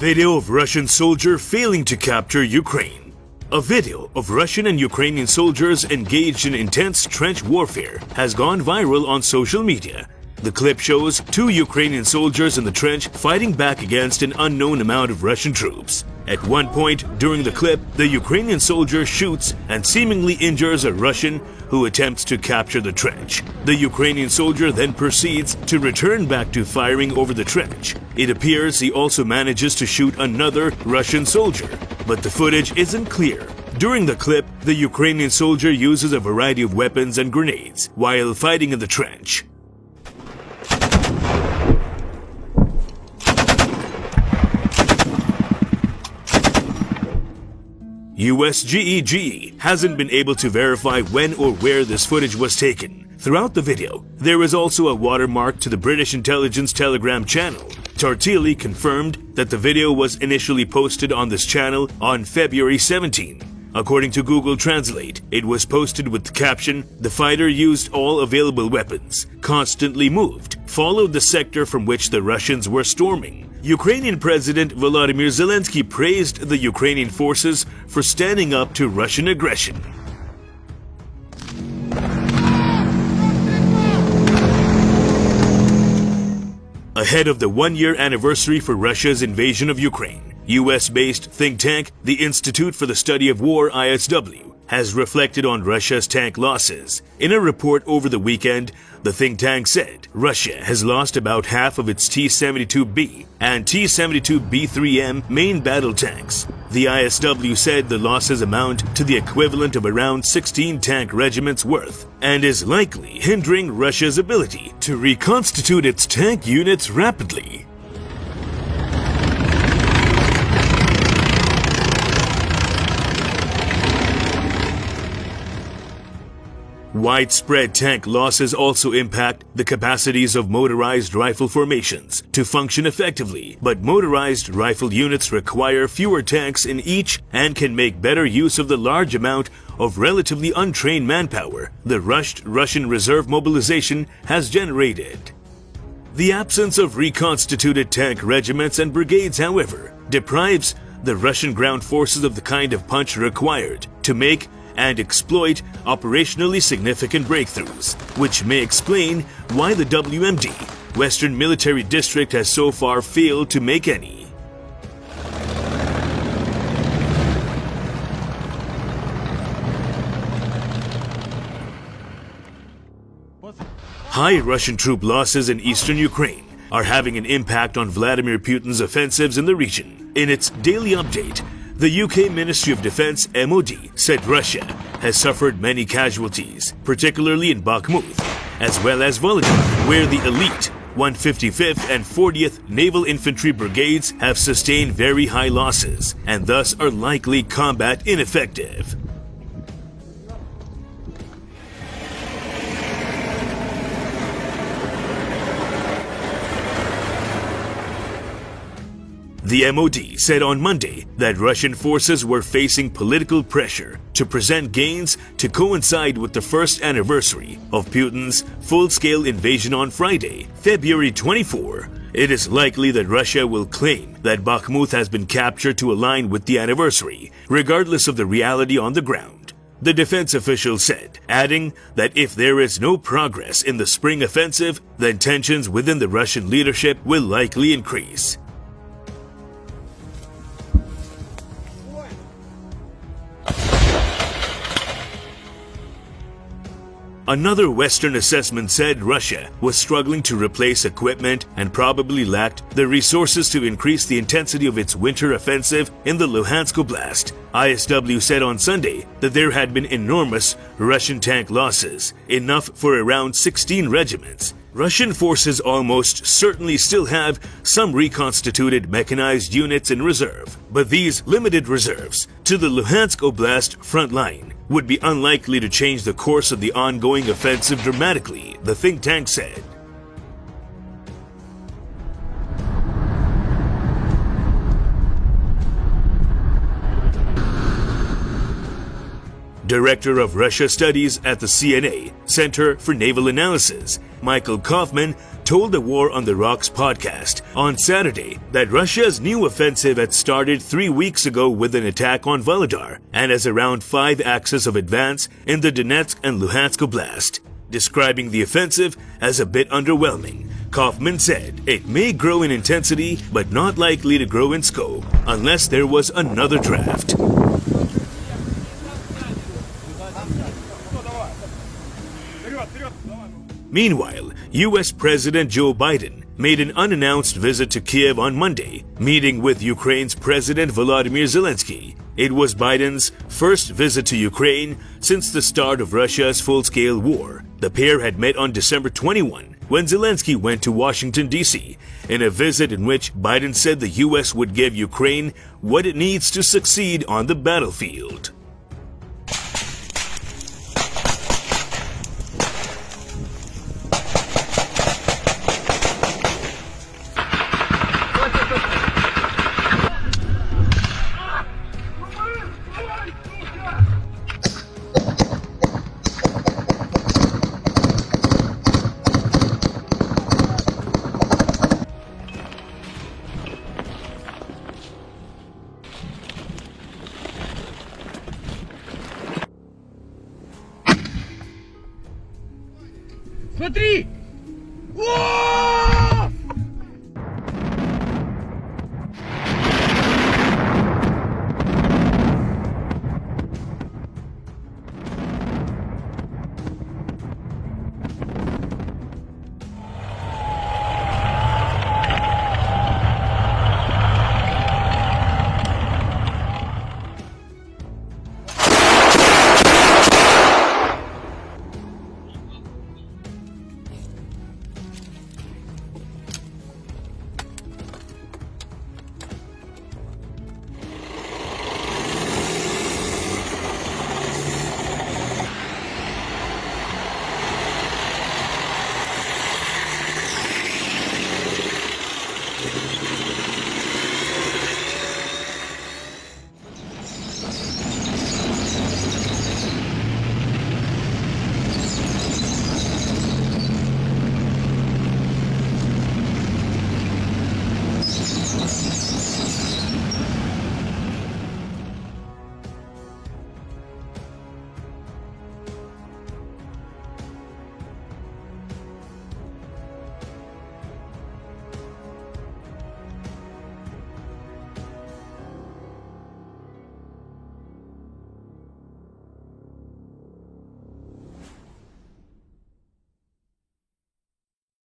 Video of Russian soldier failing to capture Ukraine. A video of Russian and Ukrainian soldiers engaged in intense trench warfare has gone viral on social media. The clip shows two Ukrainian soldiers in the trench fighting back against an unknown amount of Russian troops. At one point during the clip, the Ukrainian soldier shoots and seemingly injures a Russian who attempts to capture the trench. The Ukrainian soldier then proceeds to return back to firing over the trench. It appears he also manages to shoot another Russian soldier, but the footage isn't clear. During the clip, the Ukrainian soldier uses a variety of weapons and grenades while fighting in the trench. USGEG hasn't been able to verify when or where this footage was taken. Throughout the video, there is also a watermark to the British intelligence Telegram channel. Tartili confirmed that the video was initially posted on this channel on February 17. According to Google Translate, it was posted with the caption, "The fighter used all available weapons, constantly moved, followed the sector from which the Russians were storming." Ukrainian President Volodymyr Zelensky praised the Ukrainian forces for standing up to Russian aggression. Ahead of the one-year anniversary for Russia's invasion of Ukraine, US-based think tank, the Institute for the Study of War (ISW), has reflected on Russia's tank losses. In a report over the weekend, the think tank said Russia has lost about half of its T-72B and T-72B3M main battle tanks. The ISW said the losses amount to the equivalent of around 16 tank regiments worth and is likely hindering Russia's ability to reconstitute its tank units rapidly. Widespread tank losses also impact the capacities of motorized rifle formations to function effectively, but motorized rifle units require fewer tanks in each and can make better use of the large amount of relatively untrained manpower the rushed Russian reserve mobilization has generated. The absence of reconstituted tank regiments and brigades, however, deprives the Russian ground forces of the kind of punch required to make and exploit operationally significant breakthroughs, which may explain why the WMD, Western Military District, has so far failed to make any. High Russian troop losses in eastern Ukraine are having an impact on Vladimir Putin's offensives in the region. In its daily update, the UK Ministry of Defense (MOD) said Russia has suffered many casualties, particularly in Bakhmut, as well as Volodymyr, where the elite 155th and 40th Naval Infantry Brigades have sustained very high losses and thus are likely combat ineffective. The MOD said on Monday that Russian forces were facing political pressure to present gains to coincide with the first anniversary of Putin's full-scale invasion on Friday, February 24. It is likely that Russia will claim that Bakhmut has been captured to align with the anniversary, regardless of the reality on the ground. The defense official said, adding that if there is no progress in the spring offensive, then tensions within the Russian leadership will likely increase. Another Western assessment said Russia was struggling to replace equipment and probably lacked the resources to increase the intensity of its winter offensive in the Luhansk Oblast. ISW said on Sunday that there had been enormous Russian tank losses, enough for around 16 regiments. Russian forces almost certainly still have some reconstituted mechanized units in reserve, but these limited reserves to the Luhansk Oblast front line would be unlikely to change the course of the ongoing offensive dramatically, the think tank said. Director of Russia Studies at the CNA, Center for Naval Analysis, Michael Kaufman, told the War on the Rocks podcast on Saturday that Russia's new offensive had started 3 weeks ago with an attack on Volodar and has around 5 axes of advance in the Donetsk and Luhansk Oblast. Describing the offensive as a bit underwhelming, Kaufman said it may grow in intensity but not likely to grow in scope unless there was another draft. Meanwhile, U.S. President Joe Biden made an unannounced visit to Kiev on Monday, meeting with Ukraine's President Volodymyr Zelensky. It was Biden's first visit to Ukraine since the start of Russia's full-scale war. The pair had met on December 21 when Zelensky went to Washington, D.C., in a visit in which Biden said the U.S. would give Ukraine what it needs to succeed on the battlefield. Смотри! О!